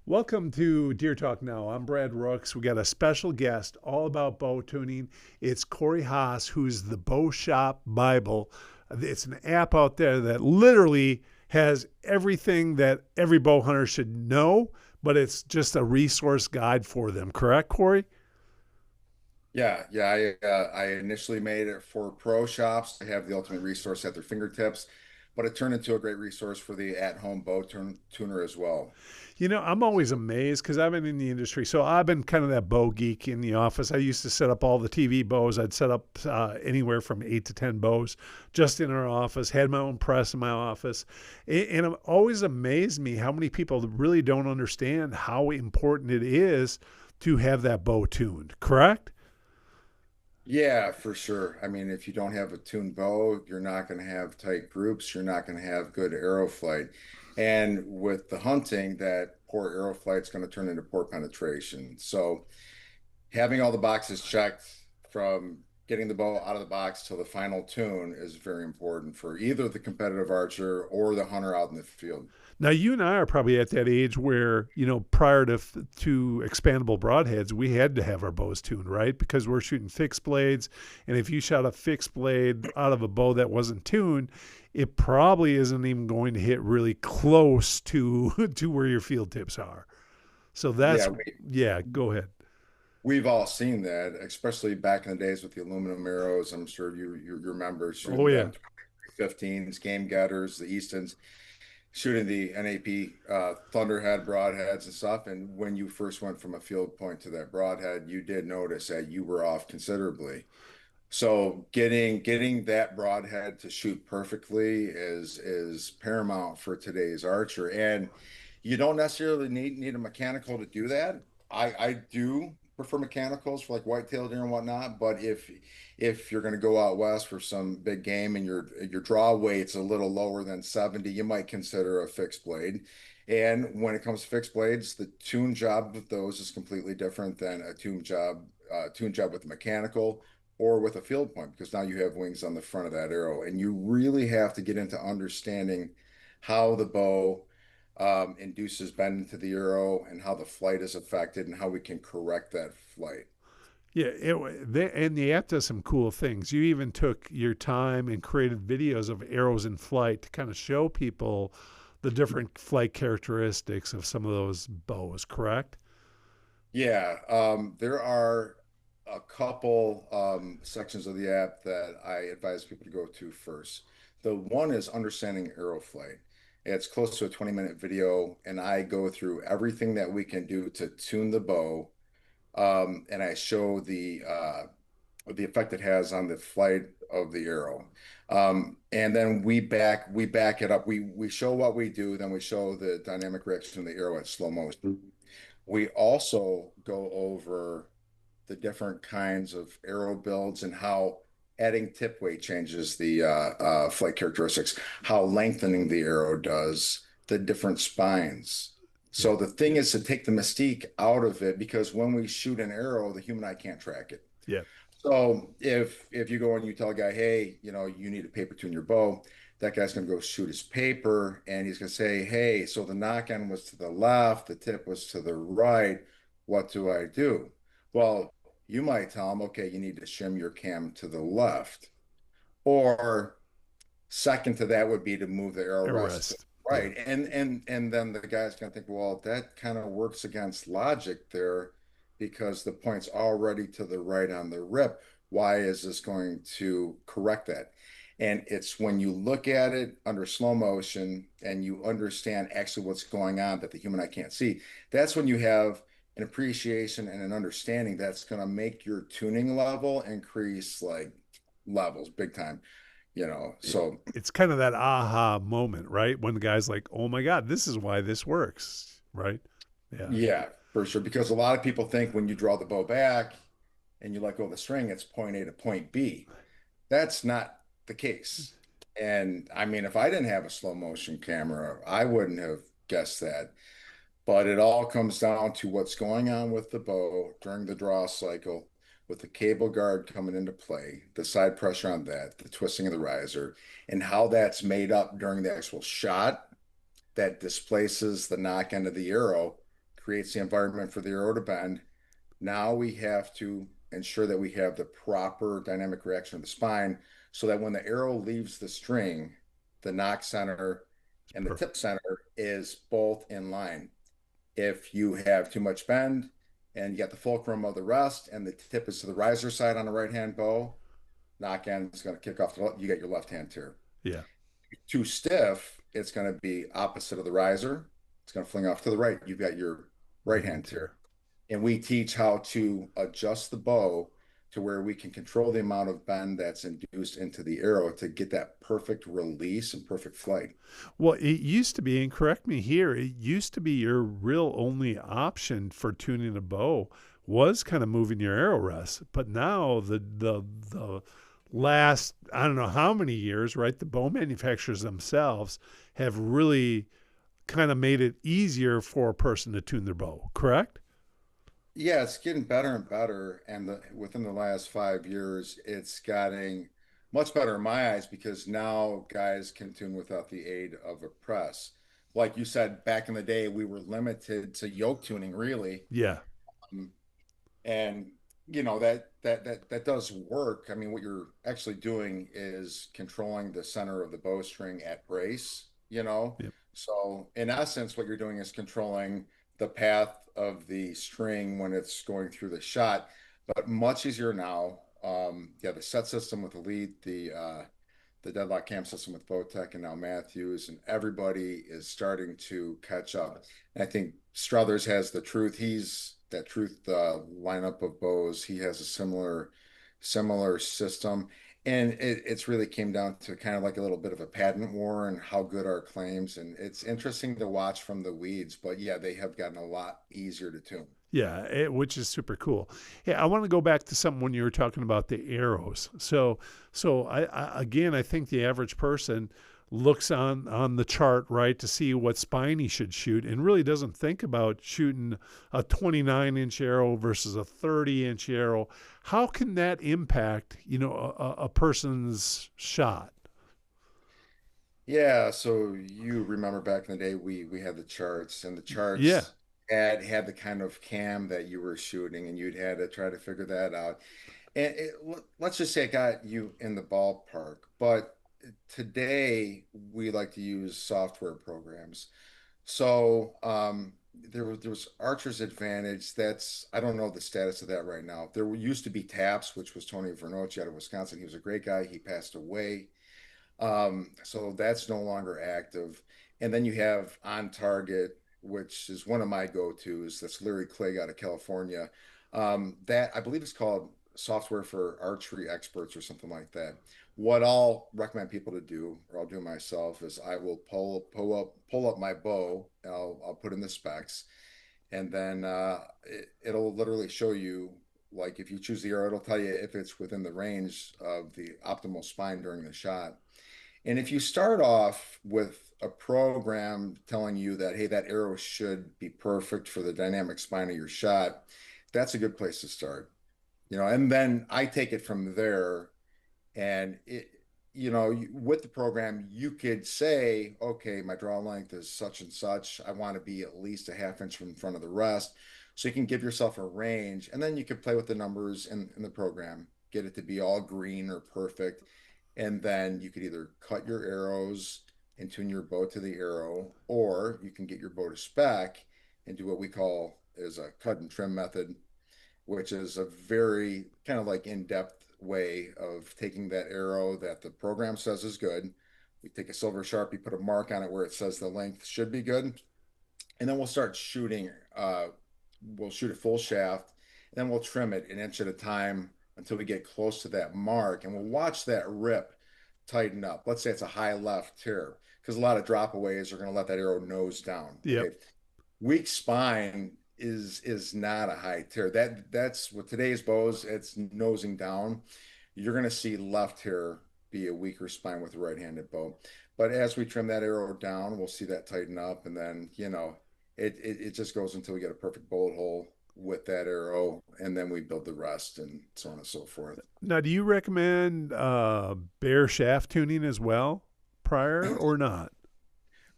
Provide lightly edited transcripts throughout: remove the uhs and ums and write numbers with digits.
Welcome to Deer Talk Now. I'm Brad Rooks. We got a special guest all about bow tuning. It's Corey Haas, who's the Bow Shop Bible. It's an app out there that literally has everything that every bow hunter should know, but it's just a resource guide for them. Correct, Corey? I initially made it for pro shops to have the ultimate resource at their fingertips, but it turned into a great resource for the at-home tuner as well. I'm always amazed because I've been in the industry. So I've been kind of that bow geek in the office. I used to set up all the TV bows. I'd set up anywhere from 8 to 10 bows just in our office, had my own press in my office. And it always amazed me how many people really don't understand how important it is to have that bow tuned, correct? Yeah, for sure. I mean, if you don't have a tuned bow, you're not going to have tight groups. You're not going to have good arrow flight. And with the hunting, that poor arrow flight is going to turn into poor penetration. So having all the boxes checked from getting the bow out of the box till the final tune is very important for either the competitive archer or the hunter out in the field. Now you and I are probably at that age where prior to expandable broadheads, we had to have our bows tuned, right? Because we're shooting fixed blades, and if you shot a fixed blade out of a bow that wasn't tuned, it probably isn't even going to hit really close to to where your field tips are. So Yeah, that's yeah. Go ahead. we've all seen that, especially back in the days with the aluminum arrows. I'm sure you remember Oh shooting yeah. the 15s, game getters, the Eastons, shooting the NAP Thunderhead broadheads and stuff. And when you first went from a field point to that broadhead, you did notice that you were off considerably. So getting that broadhead to shoot perfectly is paramount for today's archer. And you don't necessarily need a mechanical to do that. I do prefer mechanicals for like whitetail deer and whatnot, but if you're going to go out west for some big game and your draw weight's a little lower than 70, you might consider a fixed blade. And when it comes to fixed blades, the tune job with those is completely different than a tune job with a mechanical or with a field point, because now you have wings on the front of that arrow, and you really have to get into understanding how the bow induces bend into the arrow and how the flight is affected and how we can correct that flight. Yeah, and the app does some cool things. You even took your time and created videos of arrows in flight to kind of show people the different flight characteristics of some of those bows, correct? There are a couple sections of the app that I advise people to go to first. The one is understanding arrow flight. It's close to a 20-minute video, and I go through everything that we can do to tune the bow, and I show the effect it has on the flight of the arrow. And then we back it up. We show what we do, then we show the dynamic reaction of the arrow at slow motion. We also go over the different kinds of arrow builds and how adding tip weight changes the flight characteristics, how lengthening the arrow does, the different spines. Yeah. So the thing is to take the mystique out of it, because when we shoot an arrow, the human eye can't track it. Yeah. So if you go and you tell a guy, hey, you need a paper tune your bow, that guy's going to go shoot his paper and he's going to say, hey, so the knock end was to the left, the tip was to the right. What do I do? Well, you might tell him, okay, you need to shim your cam to the left. Or second to that would be to move the arrow rest to Arrest. the Yeah. right. And then the guy's gonna think, well, that kind of works against logic there because the point's already to the right on the rip. Why is this going to correct that? And it's when you look at it under slow motion and you understand actually what's going on that the human eye can't see, that's when you have an appreciation and an understanding that's going to make your tuning level increase like levels big time, so It's kind of that aha moment, right? When the guy's like, "Oh my God, this is why this works," right? Yeah. yeah, for sure, because a lot of people think when you draw the bow back and you let go of the string, it's point A to point B. That's not the case. And I mean, if I didn't have a slow motion camera, I wouldn't have guessed that. But it all comes down to what's going on with the bow during the draw cycle, with the cable guard coming into play, the side pressure on that, the twisting of the riser, and how that's made up during the actual shot that displaces the knock end of the arrow, creates the environment for the arrow to bend. Now we have to ensure that we have the proper dynamic reaction of the spine so that when the arrow leaves the string, the nock center and the Perfect. tip center is both in line. If you have too much bend and you got the fulcrum of the rest and the tip is to the riser side on the right hand bow, knock end is going to kick off you get your left hand tear. Yeah. Too stiff, it's going to be opposite of the riser. It's going to fling off to the right. You've got your right Right hand hand tear. tear. And we teach how to adjust the bow to where we can control the amount of bend that's induced into the arrow to get that perfect release and perfect flight. Well, it used to be, and correct me here, it used to be your real only option for tuning a bow was kind of moving your arrow rest. But now the last I don't know how many years, right? The bow manufacturers themselves have really kind of made it easier for a person to tune their bow. Correct? Yeah, it's getting better and better. And within the last 5 years, it's getting much better in my eyes because now guys can tune without the aid of a press. Like you said, back in the day, we were limited to yoke tuning, really. Yeah. Um, and that does work. I mean, what you're actually doing is controlling the center of the bowstring at brace. Yep. So in essence, what you're doing is controlling the path of the string when it's going through the shot, but much easier now. Yeah, the set system with Elite, the deadlock cam system with Bowtech and now Matthews, and everybody is starting to catch up. And I think Struthers has the truth. He's that truth lineup of bows. He has a similar system. And it's really came down to kind of like a little bit of a patent war and how good are claims. And it's interesting to watch from the weeds, but yeah, they have gotten a lot easier to tune. Yeah, which is super cool. Hey, I want to go back to something when you were talking about the arrows. So I again, I think the average person looks on the chart, right, to see what spine he should shoot, and really doesn't think about shooting a 29-inch arrow versus a 30-inch arrow. How can that impact, a person's shot? Yeah, so you remember back in the day we had the charts and the Yeah. charts had the kind of cam that you were shooting and you'd had to try to figure that out. And let's just say it got you in the ballpark, but today we like to use software programs. So there was Archer's Advantage. That's I don't know the status of that right now. There used to be TAPS, which was Tony Vernocci out of Wisconsin. He was a great guy. He passed away. So that's no longer active. And then you have On Target, which is one of my go-tos. That's Larry Clegg out of California. That I believe is called Software for Archery Experts or something like that. What I'll recommend people to do, or I'll do myself, is I will pull up my bow and I'll put in the specs, and then it'll literally show you like if you choose the arrow, it'll tell you if it's within the range of the optimal spine during the shot. And if you start off with a program telling you that, hey, that arrow should be perfect for the dynamic spine of your shot, that's a good place to start. And then I take it from there and with the program, you could say, okay, my draw length is such and such. I want to be at least a half inch from in front of the rest. So you can give yourself a range, and then you could play with the numbers in the program, get it to be all green or perfect. And then you could either cut your arrows and tune your bow to the arrow, or you can get your bow to spec and do what we call is a cut and trim method, which is a very kind of like in-depth way of taking that arrow that the program says is good. We take a silver Sharpie, put a mark on it where it says the length should be good, and then we'll start shooting. We'll shoot a full shaft, and then we'll trim it an inch at a time until we get close to that mark, and we'll watch that rip tighten up. Let's say it's a high left tear, because a lot of dropaways are going to let that arrow nose down. Yep. Okay, weak spine is not a high tear. That's with today's bows, it's nosing down. You're going to see left here be a weaker spine with a right-handed bow. But as we trim that arrow down, we'll see that tighten up, and then it just goes until we get a perfect bullet hole with that arrow, and then we build the rest, and so on and so forth. Now, do you recommend bare shaft tuning as well, prior or not?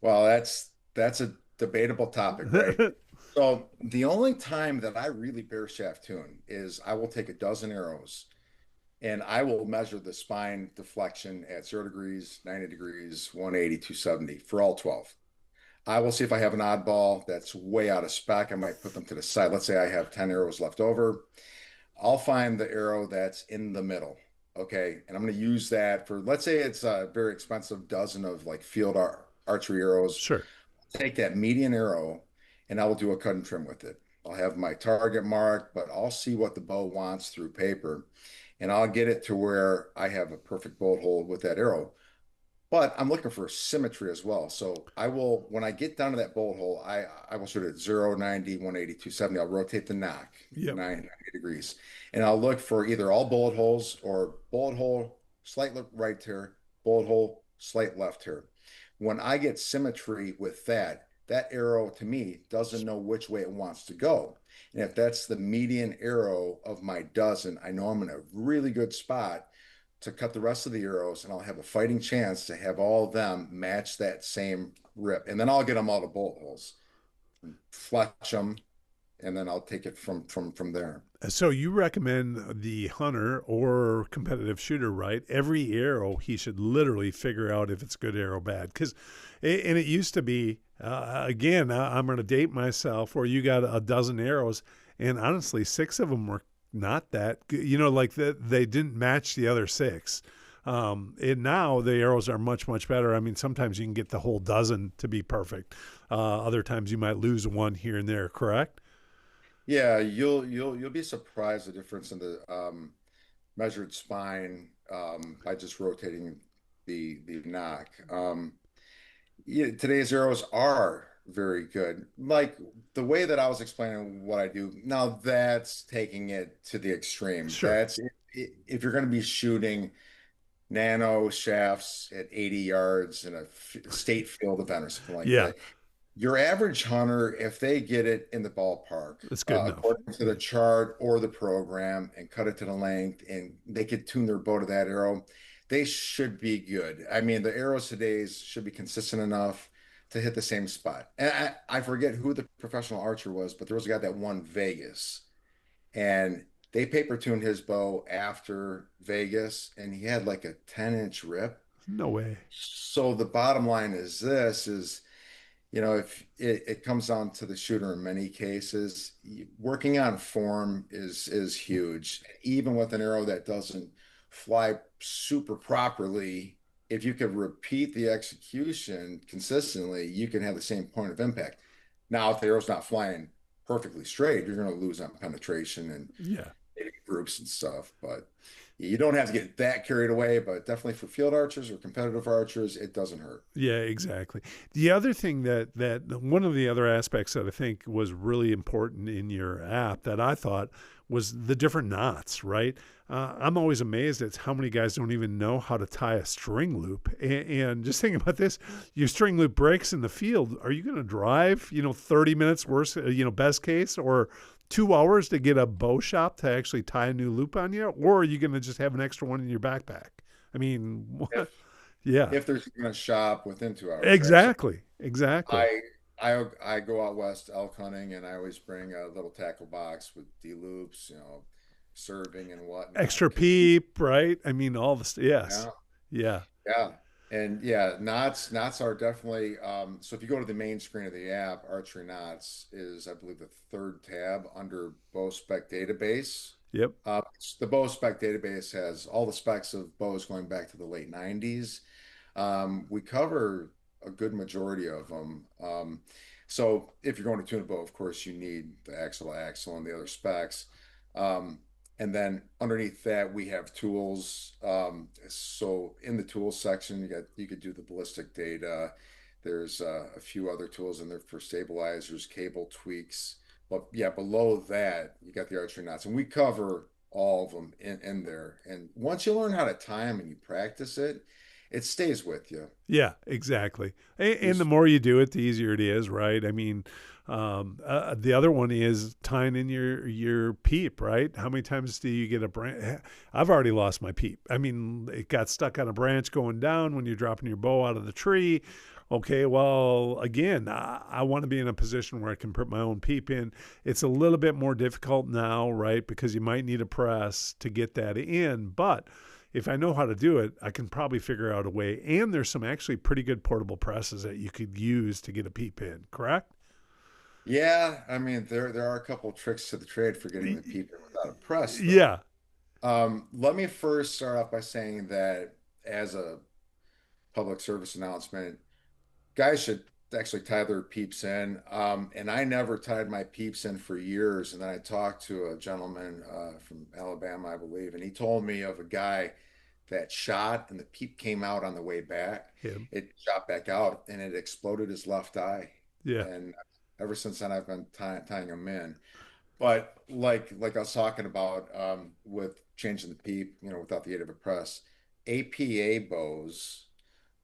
Well, that's a debatable topic, right? So the only time that I really bare shaft tune is I will take a dozen arrows and I will measure the spine deflection at 0 degrees, 90 degrees, 180, 270 for all 12. I will see if I have an oddball that's way out of spec. I might put them to the side. Let's say I have 10 arrows left over. I'll find the arrow that's in the middle. Okay. And I'm going to use that for, let's say it's a very expensive dozen of like archery arrows. Sure. Take that median arrow and I will do a cut and trim with it. I'll have my target mark, but I'll see what the bow wants through paper and I'll get it to where I have a perfect bolt hole with that arrow. But I'm looking for symmetry as well. So I will, when I get down to that bolt hole, I will shoot at 0, 90, 180, 270. I'll rotate the nock Yep. 90 degrees. And I'll look for either all bullet holes or bullet hole, slight right here, bullet hole, slight left here. When I get symmetry with that, that arrow to me doesn't know which way it wants to go. And if that's the median arrow of my dozen, I know I'm in a really good spot to cut the rest of the arrows, and I'll have a fighting chance to have all of them match that same rip. And then I'll get them all to bullet holes, fletch them, and then I'll take it from there. So you recommend the hunter or competitive shooter, right? Every arrow he should literally figure out if it's good arrow or bad. Because, and it used to be, again, I'm going to date myself, where you got a dozen arrows, and honestly, six of them were not that good. You know, like they didn't match the other six. And now the arrows are much, much better. I mean, sometimes you can get the whole dozen to be perfect. Other times you might lose one here and there, correct? Yeah, you'll be surprised the difference in the measured spine by just rotating the nock. Yeah, today's arrows are very good. Like the way that I was explaining what I do, now that's taking it to the extreme. Sure. That's if you're going to be shooting nano shafts at 80 yards in a state field event or something like Yeah, that. Your average hunter, if they get it in the ballpark, that's good enough. according to the chart or the program, and cut it to the length, and they could tune their bow to that arrow, they should be good. I mean, the arrows today should be consistent enough to hit the same spot. And I forget who the professional archer was, but there was a guy that won Vegas, and they paper tuned his bow after Vegas, and he had like a 10-inch rip. No way. So the bottom line is this is if it comes down to the shooter in many cases, working on form is huge. Even with an arrow that doesn't fly super properly, if you could repeat the execution consistently, you can have the same point of impact. Now, if the arrow's not flying perfectly straight, you're going to lose on penetration and Yeah. groups and stuff. But you don't have to get that carried away. But definitely for field archers or competitive archers, it doesn't hurt. Yeah, exactly. The other thing that one of the other aspects that I think was really important in your app that I thought was the different knots, right? I'm always amazed at how many guys don't even know how to tie a string loop. And just thinking about this, your string loop breaks in the field. Are you going to drive, 30 minutes worse, best case, or 2 hours to get a bow shop to actually tie a new loop on you? Or are you going to just have an extra one in your backpack? I mean, what? If Yeah, if there's even a shop within 2 hours, right? So exactly. Exactly. I I go out west elk hunting and I always bring a little tackle box with D loops, serving and whatnot. Extra Because peep, right? I mean, all the, yes. yeah, Yeah. yeah. And yeah, knots are definitely so if you go to the main screen of the app, Archery Knots is I believe the third tab under bow spec database. Yep. The bow spec database has all the specs of bows going back to the late 90s. We cover a good majority of them. So if you're going to tune a bow, of course, you need the axle and the other specs. Um, and then underneath that, we have tools. So in the tools section, you could do the ballistic data. There's a few other tools in there for stabilizers, cable tweaks. But yeah, below that, you got the archery knots, and we cover all of them in there. And once you learn how to tie them and you practice it, it stays with you. Yeah, exactly. And the Just more you do it, the easier it is, right? I mean, the other one is tying in your peep, right? How many times do you get a branch? I've already lost my peep. I mean, it got stuck on a branch going down when you're dropping your bow out of the tree. Okay, well, again, I want to be in a position where I can put my own peep in. It's a little bit more difficult now, right? Because you might need a press to get that in, but if I know how to do it, I can probably figure out a way. And there's some actually pretty good portable presses that you could use to get a peep in, correct? yeah, I mean there are a couple tricks to the trade for getting the peep in without a press though. Yeah, Let me first start off by saying that as a public service announcement, guys should actually tie their peeps in. And I never tied my peeps in for years. And then I talked to a gentleman from Alabama, I believe, and he told me of a guy that shot and the peep came out on the way back. him. It shot back out and it exploded his left eye. Yeah, And ever since then, I've been tying them in. But like I was talking about with changing the peep, without the aid of a press, APA bows.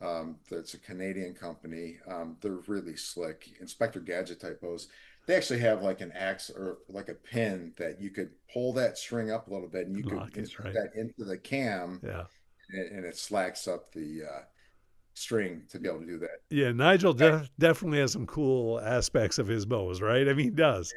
That's a Canadian company. They're really slick. Inspector Gadget type bows. They actually have like an axe or like a pin that you could pull that string up a little bit, and you could lock it, insert right? that into the cam, Yeah. and it slacks up the string to be able to do that. Yeah, Nigel definitely has some cool aspects of his bows, right? I mean, he does.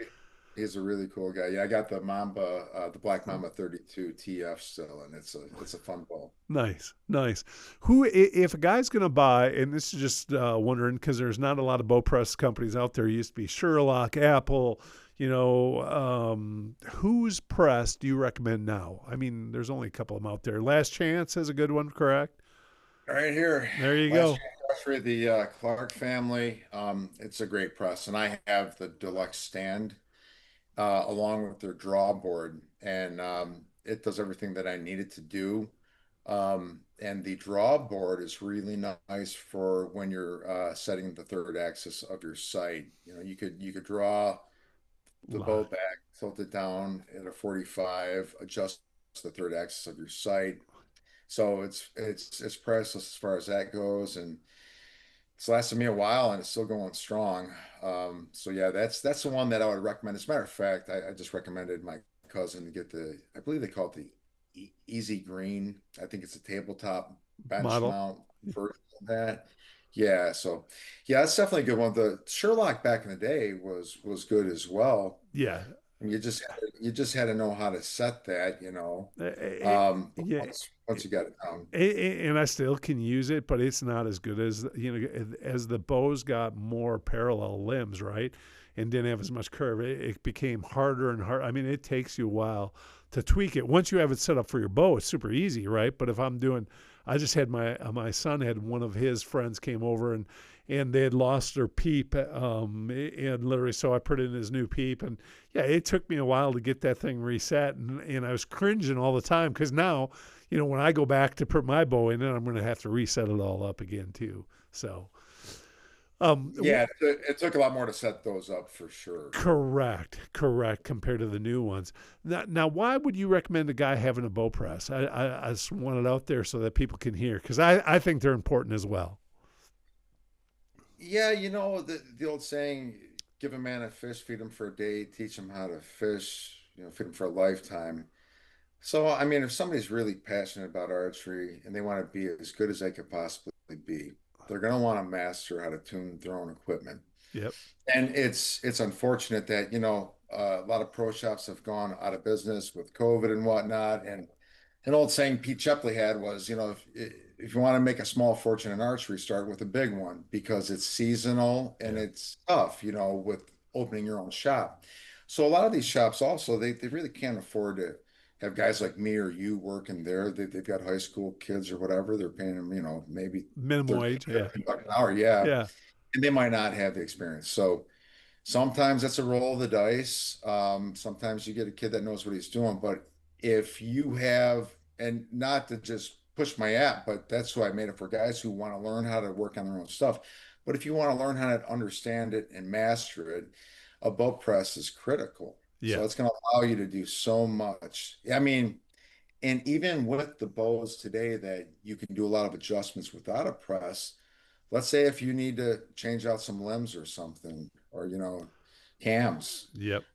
He's a really cool guy. Yeah, I got the Mamba, the Black Mamba 32 TF still, and it's a fun bow. Nice, nice. Who, if a guy's going to buy, and this is just wondering because there's not a lot of bow press companies out there. It used to be Sherlock, Apple, whose press do you recommend now? I mean, there's only a couple of them out there. Last Chance is a good one, correct? Right here, There you last go. year for the Clark family. It's a great press, and I have the deluxe stand along with their draw board, and it does everything that I need it to do. And the draw board is really nice for when you're setting the third axis of your sight. You could draw the bow Lot. back, tilt it down at a 45, adjust the third axis of your sight. So it's priceless as far as that goes, and it's lasted me a while and it's still going strong. So yeah, that's the one that I would recommend. As a matter of fact, I just recommended my cousin to get I believe they call it the Easy Green. I think it's a tabletop bench Model. mount version of that. Yeah, so yeah, that's definitely a good one. The Sherlock back in the day was good as well. Yeah. And you just had to know how to set that. But Yeah. once you got it down. And I still can use it, but it's not as good as as the bows got more parallel limbs, right? And didn't have as much curve. It became harder and harder. I mean, it takes you a while to tweak it. Once you have it set up for your bow, it's super easy, right? But if I'm doing, I just had my son had one of his friends came over and they had lost their peep, and literally, so I put in his new peep, and yeah, it took me a while to get that thing reset, and I was cringing all the time because now when I go back to put my bow in it, I'm going to have to reset it all up again too. So, Yeah, it took a lot more to set those up for sure. correct, compared to the new ones. Now, why would you recommend a guy having a bow press? I just want it out there so that people can hear because I think they're important as well. Yeah, the old saying, give a man a fish, feed him for a day, teach him how to fish, feed him for a lifetime. So, I mean, if somebody's really passionate about archery and they want to be as good as they could possibly be, they're going to want to master how to tune their own equipment. Yep. And it's unfortunate that, a lot of pro shops have gone out of business with COVID and whatnot. And an old saying Pete Shepley had was, if you want to make a small fortune in archery, start with a big one because it's seasonal and Yeah. it's tough, with opening your own shop. So a lot of these shops also, they really can't afford to have guys like me or you working there. They've got high school kids or whatever. They're paying them, maybe Minimum 13, wage. Yeah. 15 bucks an hour. Yeah. Yeah. And they might not have the experience. So sometimes that's a roll of the dice. Sometimes you get a kid that knows what he's doing. But if you have, and not to just push my app, but that's why I made it for guys who want to learn how to work on their own stuff. But if you want to learn how to understand it and master it, a boat press is critical. So Yeah. it's going to allow you to do so much. I mean, And even with the bows today that you can do a lot of adjustments without a press, let's say if you need to change out some limbs or something, or cams, Yep.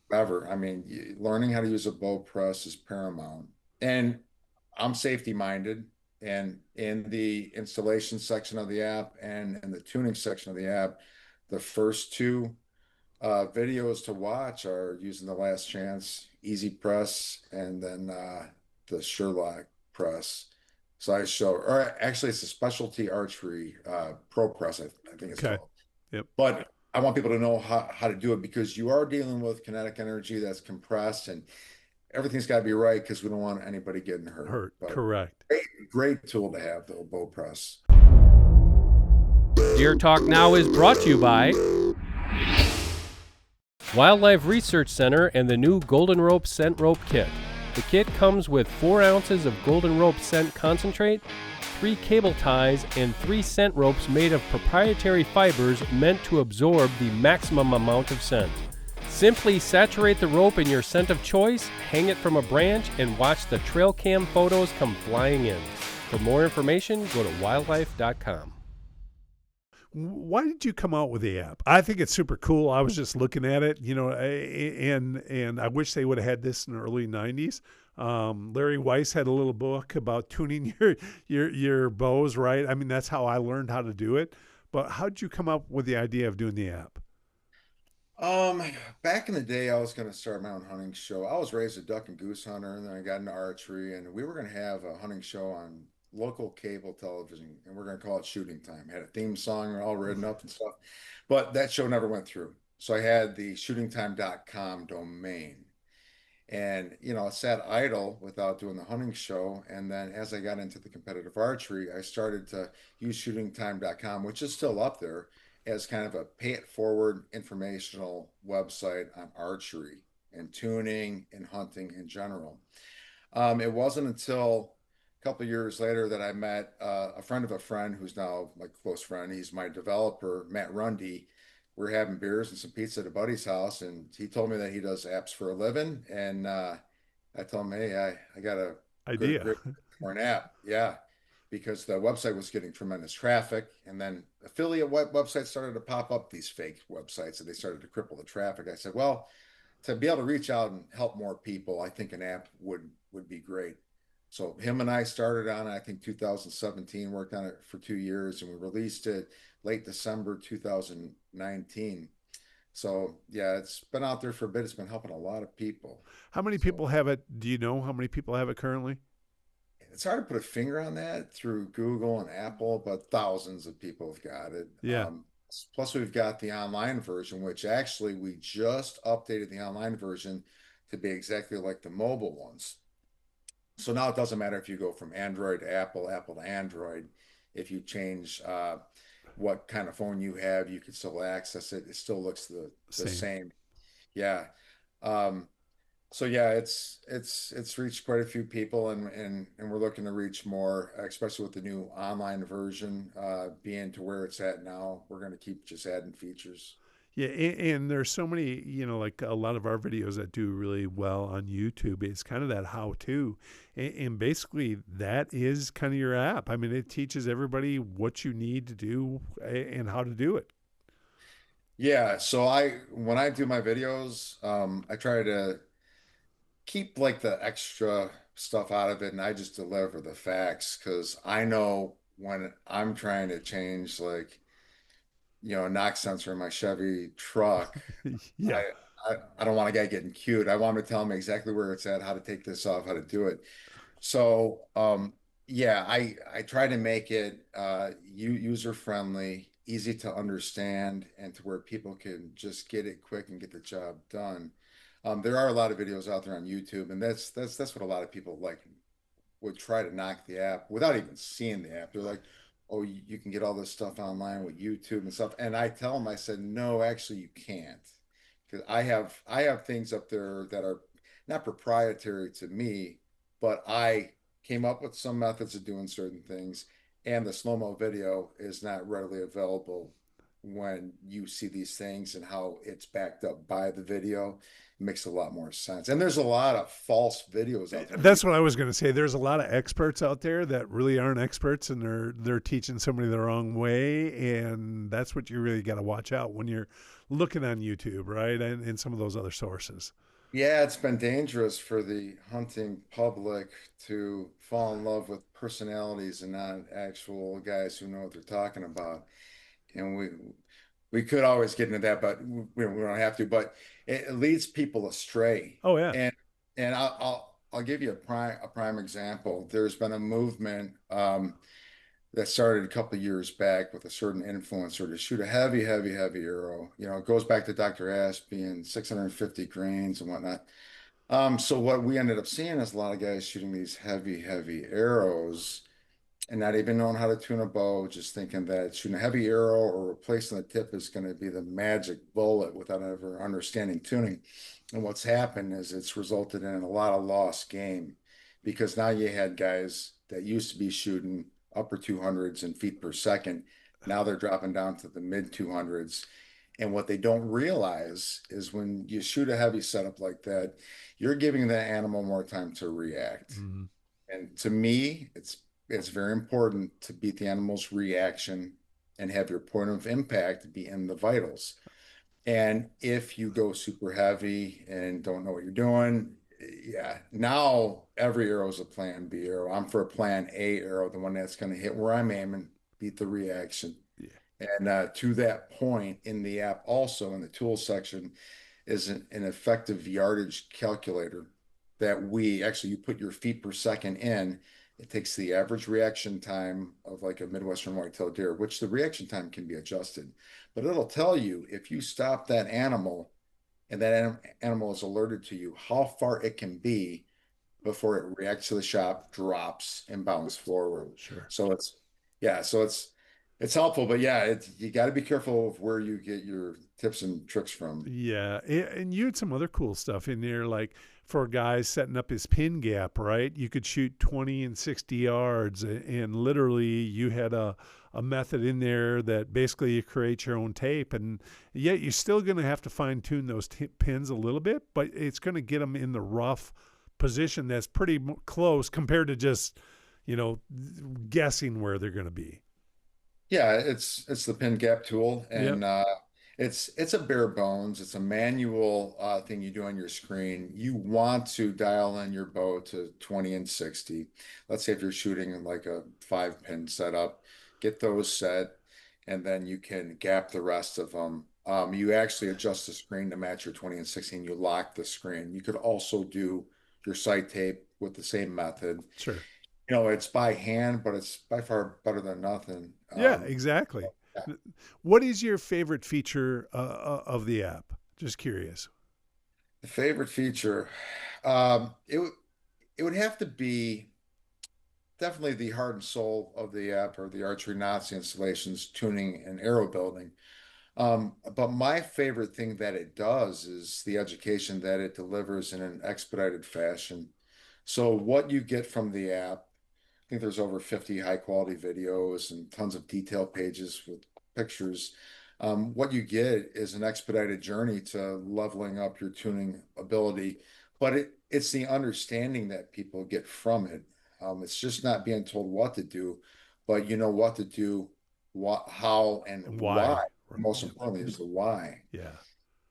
whatever. I mean, learning how to use a bow press is paramount. And I'm safety minded. And in the installation section of the app and in the tuning section of the app, the first two videos to watch are using the last chance, easy press, and then the Sherlock press. So I show, or actually, it's a specialty archery pro press, I think it's Okay. called. Yep. But I want people to know how to do it because you are dealing with kinetic energy that's compressed and everything's got to be right because we don't want anybody getting hurt. Hurt. But Correct. great tool to have, the bow press. Deer Talk Now is brought to you by Wildlife Research Center and the new Golden Rope Scent Rope Kit. The kit comes with 4 ounces of Golden Rope Scent Concentrate, 3 cable ties, and 3 scent ropes made of proprietary fibers meant to absorb the maximum amount of scent. Simply saturate the rope in your scent of choice, hang it from a branch, and watch the trail cam photos come flying in. For more information, go to wildlife.com. Why did you come out with the app? I think it's super cool. I was just looking at it, and I wish they would have had this in the early '90s. Larry Weiss had a little book about tuning your bows, right? I mean, that's how I learned how to do it. But how did you come up with the idea of doing the app? Um, Back in the day, I was going to start my own hunting show. I was raised a duck and goose hunter, and then I got into archery, and we were going to have a hunting show on local cable television, and we're going to call it Shooting Time. Had a theme song all written up and stuff, but that show never went through. So I had the shootingtime.com domain, and it sat idle without doing the hunting show. And then as I got into the competitive archery, I started to use shootingtime.com, which is still up there, as kind of a pay it forward informational website on archery and tuning and hunting in general. It wasn't until a couple of years later that I met a friend of a friend who's now my close friend. He's my developer, Matt Rundy. We're having beers and some pizza at a buddy's house, and he told me that he does apps for a living. And I told him, hey, I got a good, Idea. great for an app. Yeah, because the website was getting tremendous traffic. And then affiliate websites started to pop up, these fake websites, and they started to cripple the traffic. I said, well, to be able to reach out and help more people, I think an app would be great. So him and I started on it, I think 2017, worked on it for 2 years, and we released it late December 2019. So yeah, it's been out there for a bit. It's been helping a lot of people. How many So people have it? Do you know how many people have it currently? it's hard to put a finger on that through Google and Apple, but thousands of people have got it. Yeah. Plus, we've got the online version, which actually we just updated the online version to be exactly like the mobile ones. So now it doesn't matter if you go from Android to Apple, Apple to Android. If you change what kind of phone you have, you can still access it. It still looks the Same. same. Yeah. Um, so yeah, it's reached quite a few people, and we're looking to reach more, especially with the new online version being to where it's at now. We're going to keep just adding features. Yeah, and there's so many, like a lot of our videos that do really well on YouTube. It's kind of that how-to, and basically that is kind of your app. I mean, it teaches everybody what you need to do and how to do it. Yeah, so when I do my videos, I try to keep like the extra stuff out of it, and I just deliver the facts because I know when I'm trying to change like a knock sensor in my Chevy truck, Yeah, I I don't want a guy getting cute. I want him to tell me exactly where it's at, how to take this off, how to do it. So yeah, I try to make it user friendly, easy to understand, and to where people can just get it quick and get the job done. There are a lot of videos out there on YouTube, and that's what a lot of people like would try to knock the app without even seeing the app. They're like, "Oh, you can get all this stuff online with YouTube and stuff." And I tell them, I said, "No, actually, you can't, because I have things up there that are not proprietary to me, but I came up with some methods of doing certain things, and the slow-mo video is not readily available when you see these things and how it's backed up by the video. It makes a lot more sense. And there's a lot of false videos out there on That's YouTube. what I was going to say. There's a lot of experts out there that really aren't experts, and they're teaching somebody the wrong way, and that's what you really got to watch out when you're looking on YouTube, right, and some of those other sources. Yeah, it's been dangerous for the hunting public to fall in love with personalities and not actual guys who know what they're talking about. And we could always get into that, but we don't have to. But it leads people astray. Oh yeah. And I'll give you a prime example. There's been a movement that started a couple of years back with a certain influencer to shoot a heavy, heavy, heavy arrow. It goes back to Dr. Ash being 650 grains and whatnot. So what we ended up seeing is a lot of guys shooting these heavy, heavy arrows and not even knowing how to tune a bow, just thinking that shooting a heavy arrow or replacing the tip is going to be the magic bullet without ever understanding tuning. And what's happened is it's resulted in a lot of lost game because now you had guys that used to be shooting upper 200s and feet per second. Now they're dropping down to the mid 200s. And what they don't realize is when you shoot a heavy setup like that, you're giving the animal more time to react. Mm-hmm. And to me, it's very important to beat the animal's reaction and have your point of impact be in the vitals. And if you go super heavy and don't know what you're doing, yeah, now every arrow is a plan B arrow. I'm for a plan A arrow, the one that's going to hit where I'm aiming, beat the reaction. Yeah. And to that point in the app, also in the tools section, is an effective yardage calculator that we actually, you put your feet per second in. It takes the average reaction time of like a Midwestern whitetail deer, which the reaction time can be adjusted, but it'll tell you if you stop that animal and that animal is alerted to you, how far it can be before it reacts to the shot, drops, and bounds forward. Sure. So yeah, so it's helpful, but yeah, you got to be careful of where you get your tips and tricks from. Yeah, and you had some other cool stuff in there, like for guys setting up his pin gap, right? You could shoot 20 and 60 yards, and literally you had a method in there that basically you create your own tape, and yet you're still going to have to fine tune those pins a little bit, but it's going to get them in the rough position that's pretty close compared to just, guessing where they're going to be. Yeah, it's the pin gap tool, Yep. and it's a bare bones. It's a manual thing you do on your screen. You want to dial in your bow to 20 and 60. Let's say if you're shooting like a 5-pin setup, get those set, and then you can gap the rest of them. You actually adjust the screen to match your 20 and 60, and you lock the screen. You could also do your sight tape with the same method. Sure. It's by hand, but it's by far better than nothing. Yeah, exactly. Yeah. What is your favorite feature of the app? Just curious. The favorite feature, it would have to be definitely the heart and soul of the app or the archery Nazi installations, tuning and arrow building. But my favorite thing that it does is the education that it delivers in an expedited fashion. So what you get from the app, I think there's over 50 high quality videos and tons of detail pages with pictures. What you get is an expedited journey to leveling up your tuning ability, but it's the understanding that people get from it. It's just not being told what to do, but you know what to do, how, and And why. why? Most importantly, is the why. Yeah.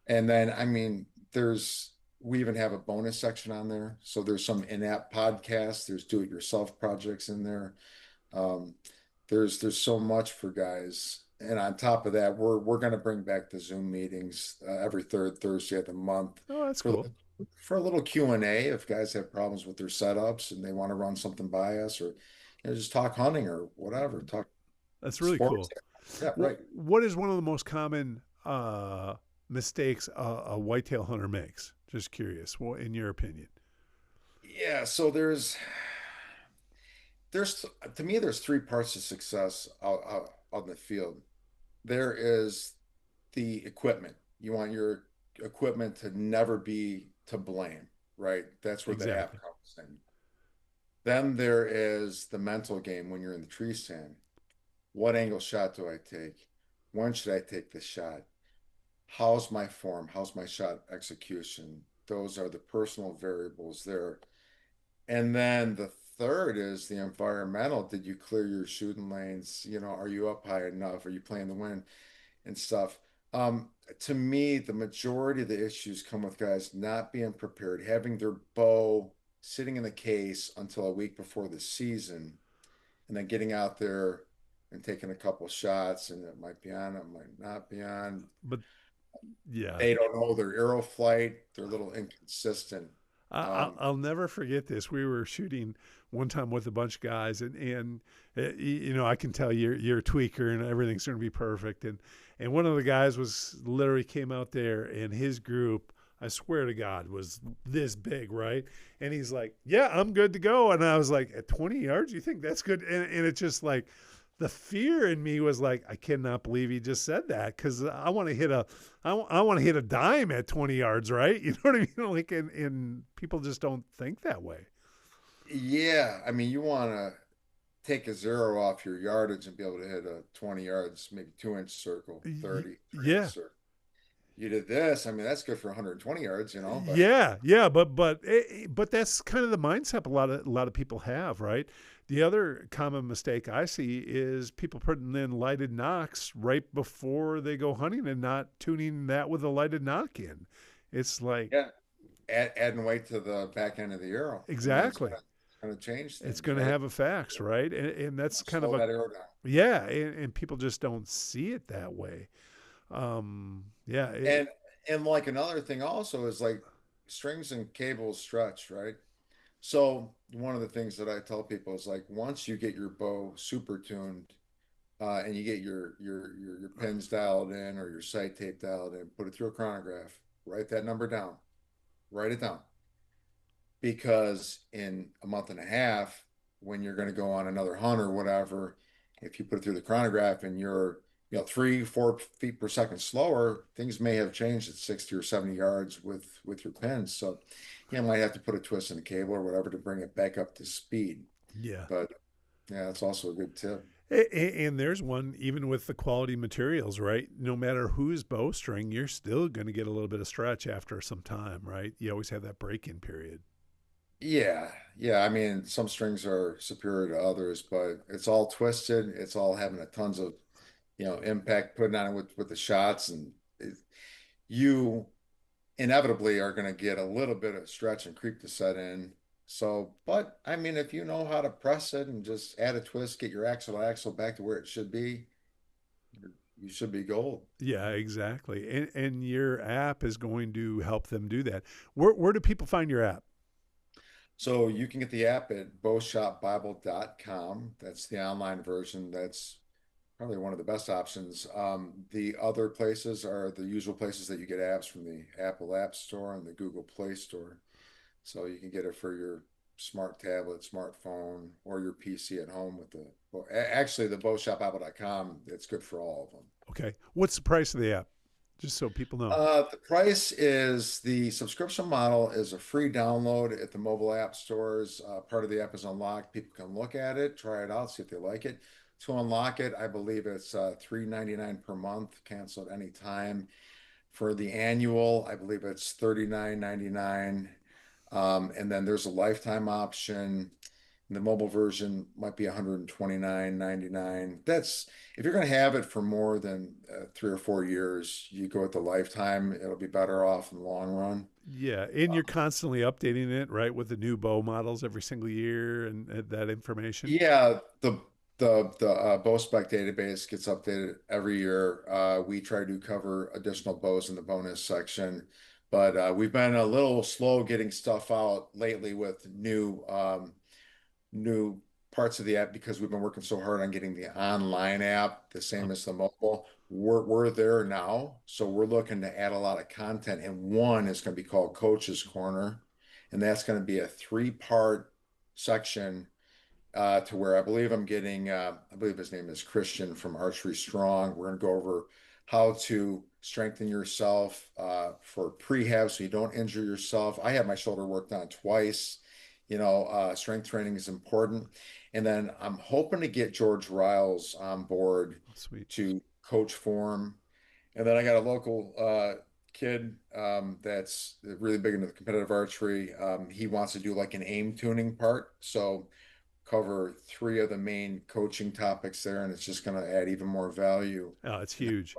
And then, I mean, we even have a bonus section on there. So there's some in-app podcasts, there's do-it-yourself projects in there. Um, there's so much for guys. And on top of that, we're going to bring back the Zoom meetings every third Thursday of the month Oh, that's for cool. for a little Q&A if guys have problems with their setups and they want to run something by us, or just talk hunting or whatever, talk That's really sports. cool. Yeah, right. What is one of the most common mistakes a whitetail hunter makes? Just curious. Well, in your opinion. Yeah, so there's to me there's three parts to success out on the field. There is the equipment. You want your equipment to never be to blame, right? That's where the app Exactly. comes in. Then there is the mental game when you're in the tree stand. What angle shot do I take? When should I take the shot? How's my form? How's my shot execution? Those are the personal variables there. And then the third is the environmental. Did you clear your shooting lanes? Are you up high enough? Are you playing the wind and stuff? To me, the majority of the issues come with guys not being prepared, having their bow sitting in the case until a week before the season, and then getting out there and taking a couple shots, and it might be on, it might not be on. But yeah, They don't know their arrow flight. They're a little inconsistent. I'll never forget this. We were shooting one time with a bunch of guys, and I can tell you're a tweaker, and everything's going to be perfect. And one of the guys was literally came out there, and his group, I swear to God, was this big, right? And he's like, "Yeah, I'm good to go." And I was like, "At 20 yards, you think that's good?" And it's just like the fear in me was like, I cannot believe he just said that, because I want to hit I want to hit a dime at 20 yards, right? You know what I mean? Like, and people just don't think that way. Yeah, I mean, you want to take a zero off your yardage and be able to hit a 20 yards, maybe 2 inch circle, 30, 3 inch Yeah, circle. You did this, I mean, that's good for 120 yards, but yeah, but that's kind of the mindset a lot of people have, right? The other common mistake I see is people putting in lighted knocks right before they go hunting and not tuning that with a lighted knock in. It's like, yeah, adding weight to the back end of the arrow. I mean, exactly. it's gonna change It's things, going to right? have effects, right? And that's kind of Slow a, that arrow down. yeah, and people just don't see it that way. Yeah, And like another thing also is like strings and cables stretch, right? So one of the things that I tell people is like once you get your bow super tuned, and you get your pins dialed in or your sight tape dialed in, put it through a chronograph, write that number down, write it down, because in a month and a half, when you're going to go on another hunt or whatever, if you put it through the chronograph and you're 3, 4 feet per second slower, things may have changed at 60 or 70 yards with your pins. So you might have to put a twist in the cable or whatever to bring it back up to speed. yeah. But yeah, that's also a good tip. And there's one, even with the quality materials, right? No matter whose bowstring, you're still going to get a little bit of stretch after some time, right? You always have that break-in period. Yeah, yeah. I mean, some strings are superior to others, but it's all twisted. It's all having a tons of, impact putting on it with the shots, and you inevitably are going to get a little bit of stretch and creep to set in. So, but I mean, if you know how to press it and just add a twist, get your axle to axle back to where it should be, you should be gold. Yeah, exactly. And your app is going to help them do that. Where do people find your app? So you can get the app at bowshopbible.com. That's the online version. That's probably one of the best options. The other places are the usual places that you get apps from the Apple App Store and the Google Play Store. So you can get it for your smart tablet, smartphone, or your PC at home with actually the bowshopapple.com. It's good for all of them. Okay. What's the price of the app? Just so people know. The price is the subscription model is a free download at the mobile app stores. Part of the app is unlocked. People can look at it, try it out, see if they like it. To unlock it, I believe it's $3.99 per month, cancel at any time. For the annual, I believe it's $39.99. And then there's a lifetime option. The mobile version might be $129.99. That's if you're going to have it for more than 3 or 4 years, you go with the lifetime. It'll be better off in the long run. Yeah, and you're constantly updating it, right, with the new bow models every single year and that information. Yeah, the bow spec database gets updated every year. We try to cover additional bows in the bonus section, but we've been a little slow getting stuff out lately with new parts of the app because we've been working so hard on getting the online app, the same as the mobile. We're there now, so we're looking to add a lot of content, and one is going to be called Coach's Corner, and that's going to be a 3-part section to where I believe I'm getting, I believe his name is Christian from Archery Strong. We're going to go over how to strengthen yourself for prehab so you don't injure yourself. I had my shoulder worked on twice. Strength training is important. And then I'm hoping to get George Riles on board Sweet. to coach for him. And then I got a local kid that's really big into the competitive archery. He wants to do like an aim tuning part. So cover three of the main coaching topics there, and it's just going to add even more value Oh, it's and huge.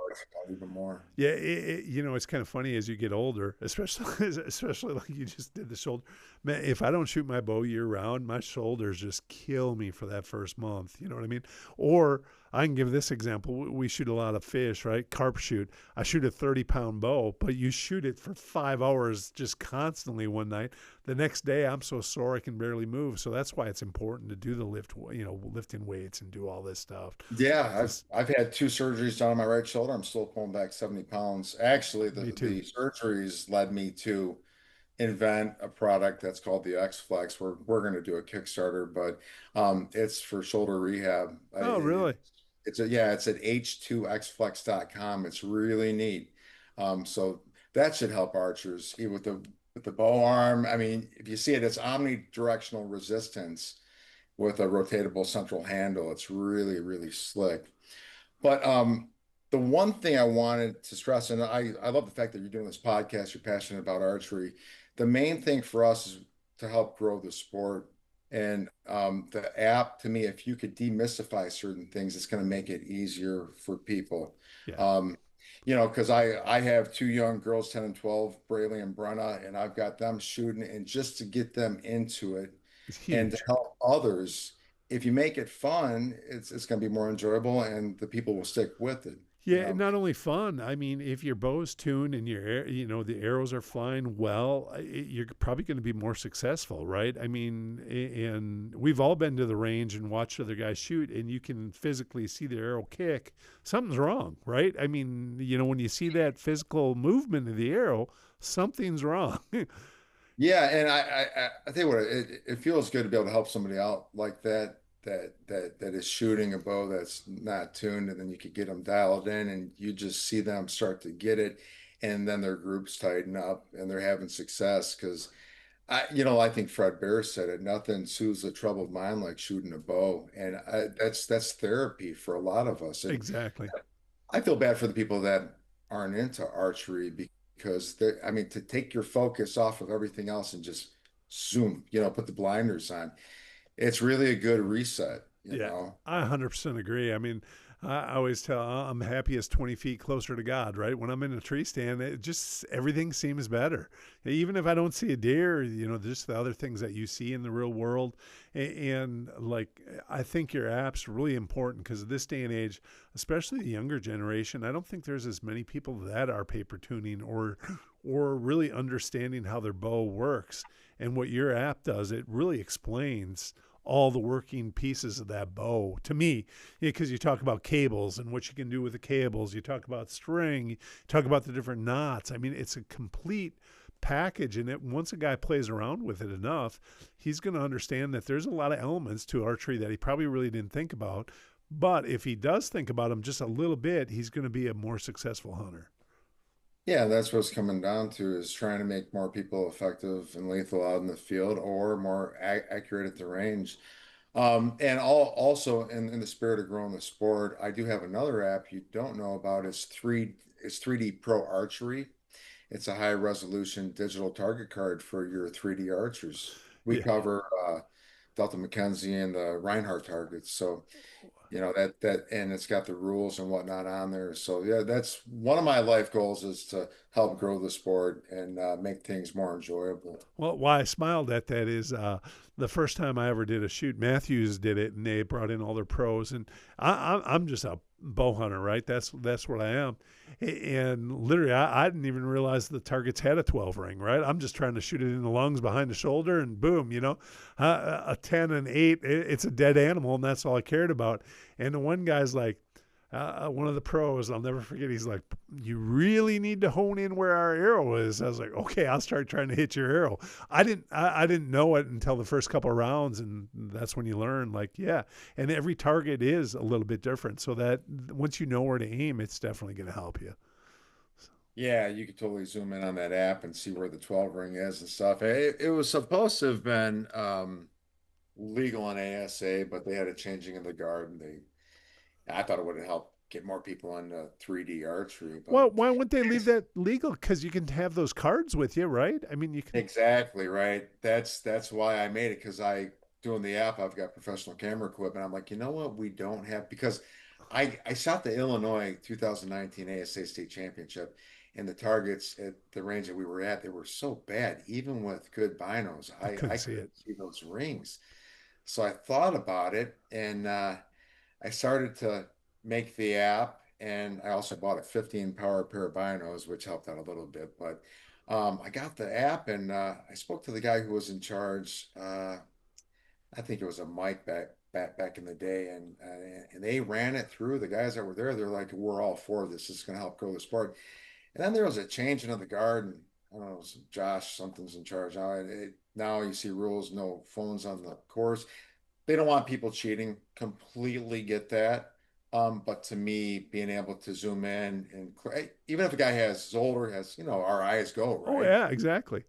even more. Yeah, it's kind of funny as you get older, especially especially like you just did the shoulder. Man, if I don't shoot my bow year round, my shoulders just kill me for that first month. You know what I mean? Or I can give this example. We shoot a lot of fish, right? Carp shoot. I shoot a 30-pound bow, but you shoot it for 5 hours just constantly one night. The next day, I'm so sore I can barely move. So that's why it's important to do the lifting weights and do all this stuff. Yeah, Just I've had two surgeries done on my right shoulder. I'm still pulling back 70 pounds. Actually, me too. the surgeries led me to invent a product that's called the X Flex. We're going to do a Kickstarter, but it's for shoulder rehab. Oh, really? It's at h2xflex.com. It's really neat. So that should help archers with the bow arm. I mean, if you see it, it's omnidirectional resistance with a rotatable central handle. It's really, really slick. But the one thing I wanted to stress, and I love the fact that you're doing this podcast, you're passionate about archery. The main thing for us is to help grow the sport. And the app, to me, if you could demystify certain things, it's going to make it easier for people. Yeah. Because I have two young girls, 10 and 12, Brayley and Brenna, and I've got them shooting, and just to get them into it It's and to huge. help others, if you make it fun, it's going to be more enjoyable, and the people will stick with it. Yeah, and not only fun. I mean, if your bow's tuned and the arrows are flying well, you're probably going to be more successful, right? I mean, and we've all been to the range and watched other guys shoot, and you can physically see the arrow kick. Something's wrong, right? I mean, when you see that physical movement of the arrow, something's wrong. Yeah, and I tell you what, it feels good to be able to help somebody out like that is shooting a bow that's not tuned, and then you could get them dialed in, and you just see them start to get it, and then their groups tighten up, and they're having success. Because I think Fred Bear said it: nothing soothes a troubled mind like shooting a bow, and that's therapy for a lot of us. And Exactly. I feel bad for the people that aren't into archery because I mean, to take your focus off of everything else and just zoom, put the blinders on. It's really a good reset, you Yeah, know. I 100% agree. I mean, I always tell I'm happiest 20 feet closer to God, right? When I'm in a tree stand, it just everything seems better. Even if I don't see a deer, just the other things that you see in the real world. And like, I think your app's really important because this day and age, especially the younger generation, I don't think there's as many people that are paper tuning or really understanding how their bow works. And what your app does, it really explains all the working pieces of that bow to me, because you talk about cables and what you can do with the cables, you talk about string, you talk about the different knots. I mean, it's a complete package, and once a guy plays around with it enough, he's going to understand that there's a lot of elements to archery that he probably really didn't think about, but if he does think about them just a little bit, he's going to be a more successful hunter. Yeah, that's what's coming down to is trying to make more people effective and lethal out in the field or more accurate at the range. And also in the spirit of growing the sport, I do have another app you don't know about. It's 3D Pro Archery. It's a high resolution digital target card for your 3D archers. We Yeah. cover Delta McKenzie and the Reinhardt targets. So and it's got the rules and whatnot on there. So yeah, that's one of my life goals is to help grow the sport and make things more enjoyable. Well, why I smiled at that is the first time I ever did a shoot, Matthews did it, and they brought in all their pros, and I'm just a bow hunter, right? That's what I am, and literally I didn't even realize the targets had a 12 ring, right? I'm just trying to shoot it in the lungs behind the shoulder, and boom, a 10 and 8, it's a dead animal, and that's all I cared about. And the one guy's like, one of the pros, I'll never forget, he's like, you really need to hone in where our arrow is. I was like, okay, I'll start trying to hit your arrow. I didn't know it until the first couple of rounds, and that's when you learn, like, yeah. And every target is a little bit different, so that once you know where to aim, it's definitely going to help you. Yeah, you could totally zoom in on that app and see where the 12 ring is and stuff. It was supposed to have been legal in ASA, but they had a changing of the guard, and I thought it would have helped get more people into 3D archery, but Well, why wouldn't they leave that legal? Because you can have those cards with you, right? I mean, you can. exactly right. That's why I made it, because I doing the app, I've got professional camera equipment. I'm like, you know what, we don't have, because I shot the Illinois 2019 ASA State Championship, and the targets at the range that we were at, they were so bad, even with good binos. I couldn't I see it. couldn't see those rings. So I thought about it, and I started to make the app, and I also bought a 15 power pair of binos, which helped out a little bit. But I got the app, and I spoke to the guy who was in charge. I think it was a Mike back in the day, and they ran it through. The guys that were there, they're like, "We're all for this. This is going to help grow the sport." And then there was a changing of the guard, and I don't know, it was Josh something's in charge now. Now you see rules, no phones on the course. They don't want people cheating. Completely get that. But to me, being able to zoom in and even if a guy has Zolder has, our eyes go, Oh right? yeah, exactly.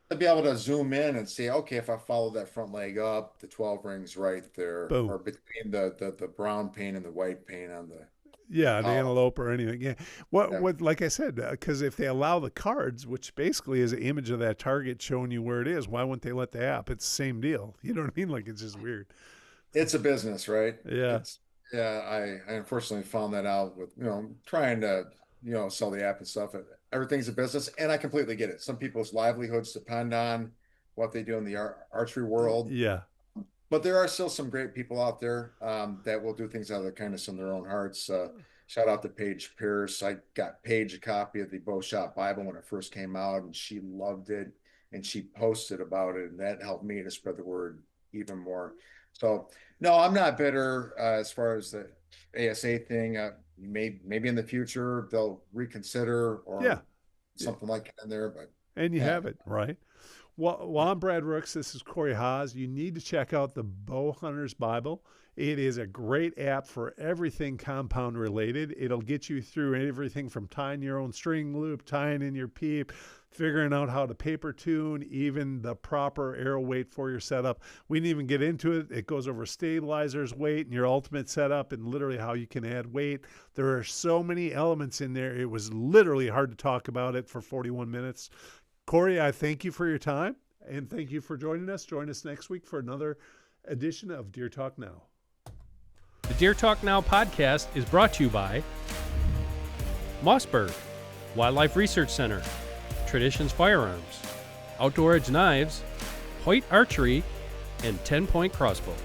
To be able to zoom in and see, okay, if I follow that front leg up, the 12 rings right there, Boom. or between the brown paint and the white paint on the Yeah, an collar. antelope or anything. Yeah. Yeah. What? Like I said, because if they allow the cards, which basically is an image of that target showing you where it is, why wouldn't they let the app? It's the same deal. You know what I mean? Like it's just weird. It's a business, right? Yeah. Yeah, I unfortunately found that out with, trying to, sell the app and stuff. Everything's a business, and I completely get it. Some people's livelihoods depend on what they do in the archery world. Yeah. But there are still some great people out there that will do things out of the kindness of their own hearts. Shout out to Paige Pierce. I got Paige a copy of the Bow Shop Bible when it first came out, and she loved it, and she posted about it, and that helped me to spread the word even more. So, no, I'm not bitter as far as the ASA thing. Maybe in the future they'll reconsider Yeah. or something like that in there, but And you yeah. have it, right? Well, I'm Brad Rooks. This is Corey Haas. You need to check out the Bow Hunter's Bible. It is a great app for everything compound related. It'll get you through everything from tying your own string loop, tying in your peep, figuring out how to paper tune, even the proper arrow weight for your setup. We didn't even get into it. It goes over stabilizers, weight, and your ultimate setup, and literally how you can add weight. There are so many elements in there. It was literally hard to talk about it for 41 minutes. Corey, I thank you for your time, and thank you for joining us. Join us next week for another edition of Deer Talk Now. The Deer Talk Now podcast is brought to you by Mossberg, Wildlife Research Center, Traditions Firearms, Outdoor Edge Knives, Hoyt Archery, and 10 Point Crossbow.